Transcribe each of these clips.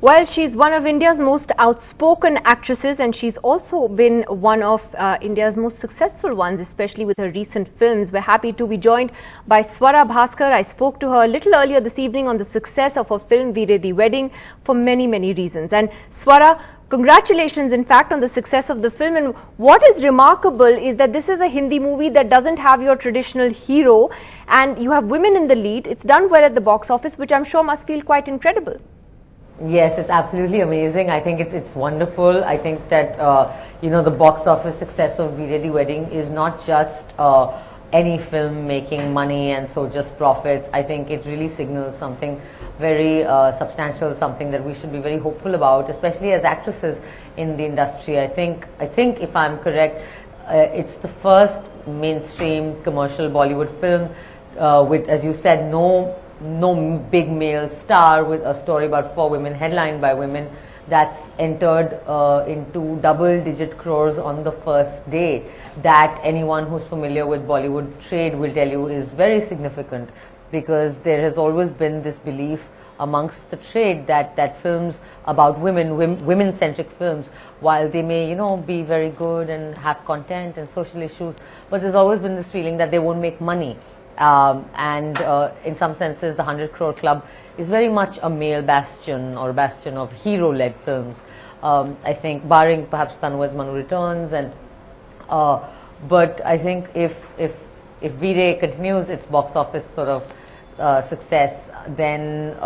Well, she's one of India's most outspoken actresses, and she's also been one of India's most successful ones, especially with her recent films. We're happy to be joined by Swara Bhasker. I spoke to her a little earlier this evening on the success of her film Veere Di Wedding for many reasons. And Swara, congratulations in fact on the success of the film. And what is remarkable is that this is a Hindi movie that doesn't have your traditional hero, and you have women in the lead. It's done well at the box office, which I'm sure must feel quite incredible. Yes, it's absolutely amazing. I think it's wonderful. I think that you know, the box office success of Veere Di Wedding is not just any film making money and so just profits. I think it really signals something very substantial, something that we should be very hopeful about, especially as actresses in the industry. I think if I'm correct, it's the first mainstream commercial Bollywood film with, as you said, no big male star, with a story about 4 women, headlined by women, that's entered into double-digit crores on the first day. That anyone who's familiar with Bollywood trade will tell you is very significant, because there has always been this belief amongst the trade that films about women-centric films, while they may, you know, be very good and have content and social issues, but there's always been this feeling that they won't make money. In some senses, the 100 Crore Club is very much a male bastion, or bastion of hero-led films. I think, barring perhaps Tanwad's Manu Returns, and but I think if Veere continues its box office sort of success, then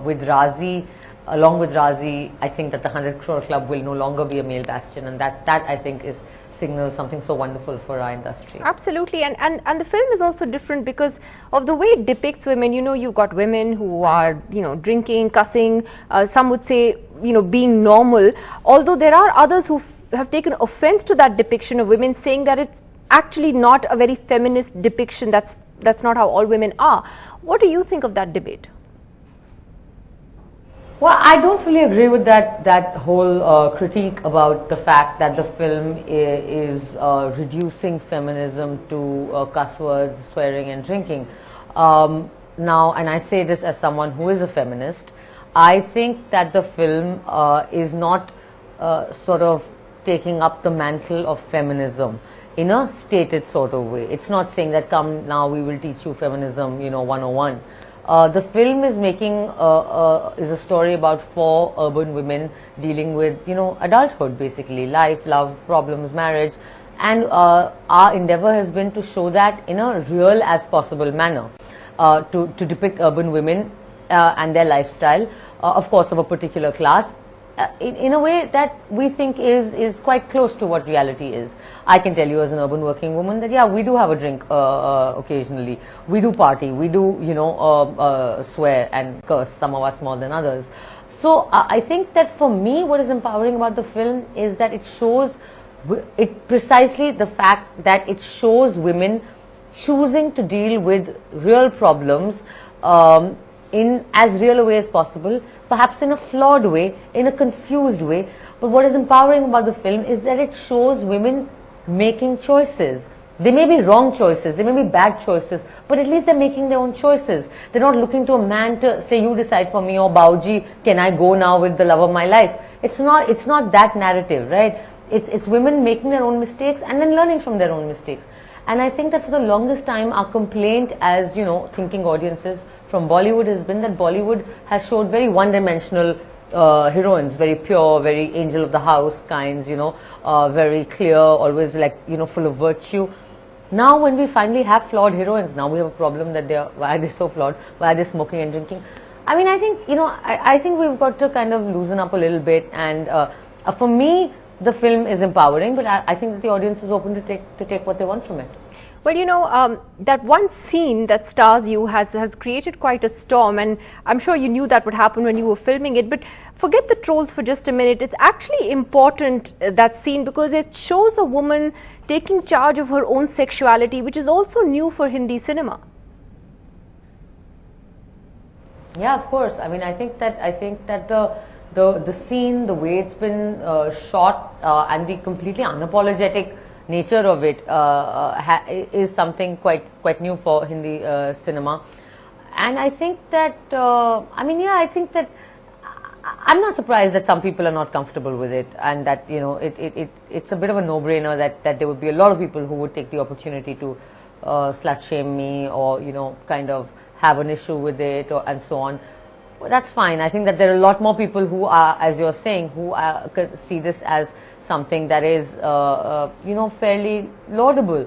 with Razi, along with Razi, I think that the 100 Crore Club will no longer be a male bastion, and that I think is signals something so wonderful for our industry. Absolutely, and the film is also different because of the way it depicts women. You know, you've got women who are, you know, drinking, cussing, some would say, you know, being normal, although there are others who have taken offense to that depiction of women, saying that it's actually not a very feminist depiction, that's not how all women are. What do you think of that debate? Well, I don't fully agree with that whole critique about the fact that the film is reducing feminism to cuss words, swearing and drinking. Now, and I say this as someone who is a feminist, I think that the film is not sort of taking up the mantle of feminism in a stated sort of way. It's not saying that, come now we will teach you feminism, you know, 101. The film is making is a story about 4 urban women dealing with, you know, adulthood, basically, life, love, problems, marriage, and our endeavor has been to show that in a real as possible manner, to depict urban women and their lifestyle, of course of a particular class, in a way that we think is quite close to what reality is. I can tell you as an urban working woman that, yeah, we do have a drink occasionally, we do party, we do, you know, swear and curse, some of us more than others. So I think that for me, what is empowering about the film is that it shows precisely the fact that it shows women choosing to deal with real problems in as real a way as possible, perhaps in a flawed way, in a confused way. But what is empowering about the film is that it shows women making choices. They may be wrong choices, they may be bad choices, but at least they're making their own choices. They're not looking to a man to say, you decide for me, or Bauji, can I go now with the love of my life? It's not that narrative, right? It's women making their own mistakes and then learning from their own mistakes. And I think that for the longest time, our complaint as, you know, thinking audiences from Bollywood has been that Bollywood has showed very one-dimensional heroines, very pure, very angel of the house kinds, you know, very clear, always like, you know, full of virtue. Now when we finally have flawed heroines, now we have a problem that why are they so flawed, why are they smoking and drinking? I mean, I think, you know, I think we've got to kind of loosen up a little bit, and for me, the film is empowering, but I think that the audience is open to take what they want from it. Well, you know, that one scene that stars you has created quite a storm, and I'm sure you knew that would happen when you were filming it, but forget the trolls for just a minute. It's actually important, that scene, because it shows a woman taking charge of her own sexuality, which is also new for Hindi cinema. Yeah, of course. I mean, I think that the scene, the way it's been shot, and the completely unapologetic nature of it is something quite new for Hindi cinema. And I think that, I mean, yeah, I think that I'm not surprised that some people are not comfortable with it, and that, you know, it's a bit of a no-brainer that there would be a lot of people who would take the opportunity to slut shame me, or, you know, kind of have an issue with it, or and so on. Well, that's fine. I think that there are a lot more people who are, as you're saying, who see this as something that is, you know, fairly laudable.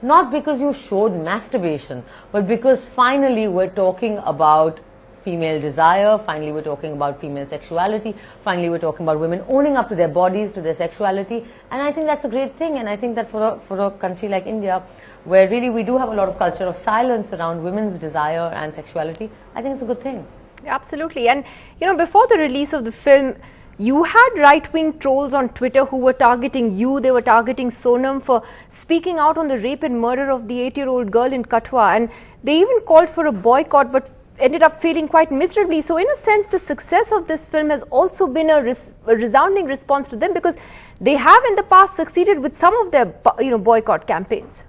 Not because you showed masturbation, but because finally we're talking about female desire, finally we're talking about female sexuality, finally we're talking about women owning up to their bodies, to their sexuality, and I think that's a great thing. And I think that for a country like India, where really we do have a lot of culture of silence around women's desire and sexuality, I think it's a good thing. Absolutely. And, you know, before the release of the film, you had right-wing trolls on Twitter who were targeting you. They were targeting Sonam for speaking out on the rape and murder of the 8-year-old girl in Katwa, and they even called for a boycott, but ended up failing quite miserably. So in a sense, the success of this film has also been a resounding response to them, because they have in the past succeeded with some of their, you know, boycott campaigns.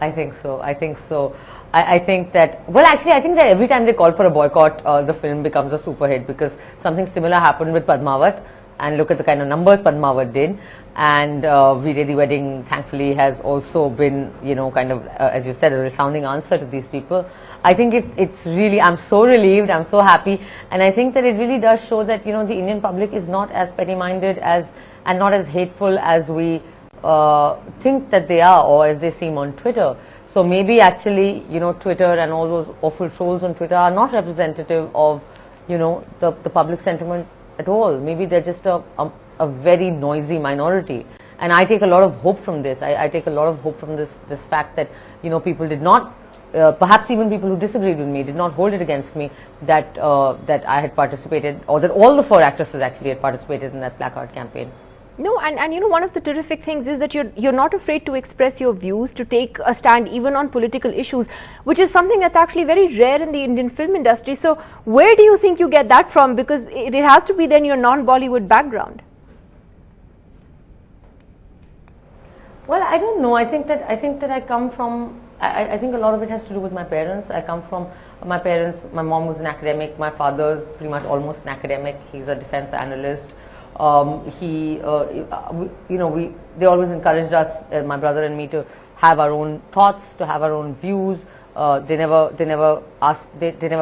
I think so. I think so. I think that, well, actually, I think that every time they call for a boycott, the film becomes a super hit, because something similar happened with Padmavat, and look at the kind of numbers Padmavat did. And Veere Di Wedding, thankfully, has also been, you know, kind of, as you said, a resounding answer to these people. I think it's really, I'm so relieved, I'm so happy, and I think that it really does show that, you know, the Indian public is not as petty-minded as, and not as hateful as we think that they are, or as they seem on Twitter. So maybe actually, you know, Twitter and all those awful trolls on Twitter are not representative of, you know, the public sentiment at all. Maybe they're just a very noisy minority. And I take a lot of hope from this. I take a lot of hope from this fact that, you know, people did not, perhaps even people who disagreed with me, did not hold it against me that that I had participated, or that all the 4 actresses actually had participated in that placard campaign. No, and you know, one of the terrific things is that you're not afraid to express your views, to take a stand even on political issues, which is something that's actually very rare in the Indian film industry. So where do you think you get that from? Because it has to be then your non-Bollywood background. Well, I don't know. I think that I come from, I think a lot of it has to do with my parents. I come from my parents. My mom was an academic. My father's pretty much almost an academic. He's a defense analyst. They always encouraged us, my brother and me, to have our own thoughts, to have our own views. They never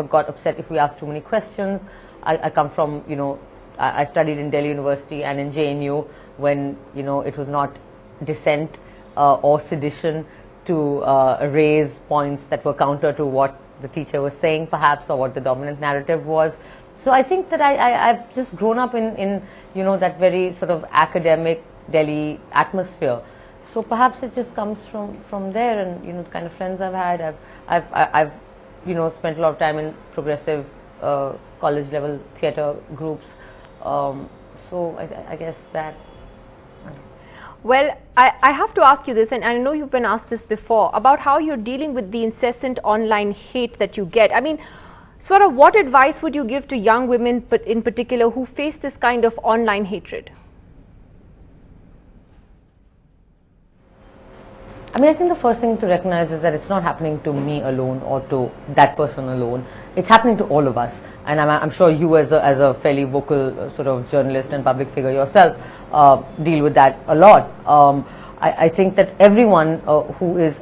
got upset if we asked too many questions. I come from, you know, I studied in Delhi University and in JNU when, you know, it was not dissent or sedition to raise points that were counter to what the teacher was saying, perhaps, or what the dominant narrative was. So I think that I've just grown up in you know, that very sort of academic Delhi atmosphere. So perhaps it just comes from there, and, you know, the kind of friends I've had. I've you know, spent a lot of time in progressive college level theatre groups. So I guess that. Well, I have to ask you this, and I know you've been asked this before, about how you're dealing with the incessant online hate that you get. I mean, Swara, what advice would you give to young women in particular who face this kind of online hatred? I mean, I think the first thing to recognize is that it's not happening to me alone or to that person alone. It's happening to all of us. And I'm sure you, as a fairly vocal sort of journalist and public figure yourself, deal with that a lot. I think that everyone who is,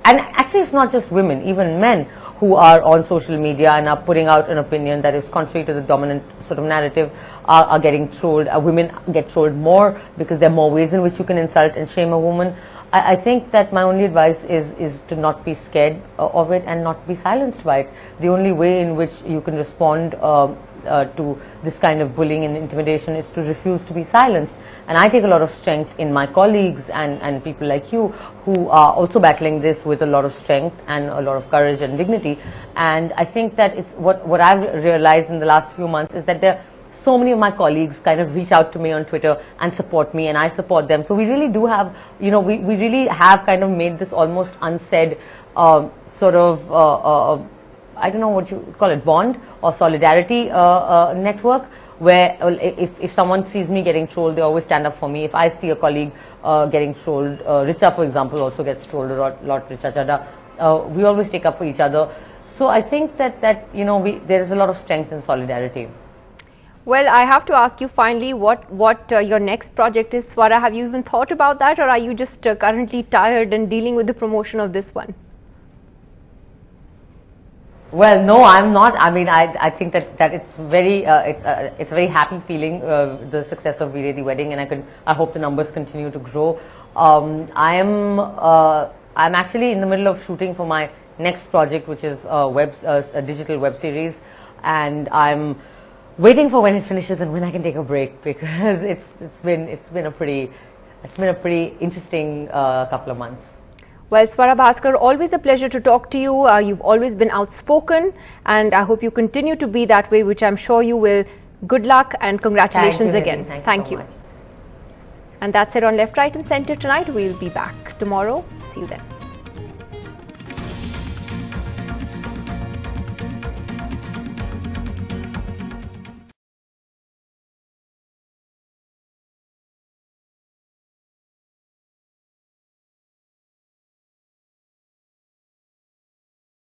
and actually it's not just women, even men who are on social media and are putting out an opinion that is contrary to the dominant sort of narrative are getting trolled. Women get trolled more because there are more ways in which you can insult and shame a woman. I think that my only advice is to not be scared of it and not be silenced by it. The only way in which you can respond to this kind of bullying and intimidation is to refuse to be silenced. And I take a lot of strength in my colleagues and people like you who are also battling this with a lot of strength and a lot of courage and dignity. And I think that it's what I've realized in the last few months is that there so many of my colleagues kind of reach out to me on Twitter and support me, and I support them. So we really do have, you know, we really have kind of made this almost unsaid sort of, I don't know what you call it, bond or solidarity network, where if someone sees me getting trolled, they always stand up for me. If I see a colleague getting trolled, Richa, for example, also gets trolled a lot, Richa Chadha, we always take up for each other. So I think that there is a lot of strength in solidarity. Well, I have to ask you finally what your next project is, Swara. Have you even thought about that, or are you just currently tired and dealing with the promotion of this one? Well, no, I'm not. I mean, I think that it's very it's a very happy feeling, the success of Veere Di Wedding, and I hope the numbers continue to grow. I'm actually in the middle of shooting for my next project, which is a digital web series, and I'm waiting for when it finishes and when I can take a break, because it's been a pretty interesting couple of months. Well, Swara Bhasker, always a pleasure to talk to you. You've always been outspoken, and I hope you continue to be that way, which I'm sure you will. Good luck and congratulations again. Thank you so much. And that's it on Left, Right and Center tonight. We'll be back tomorrow. See you then.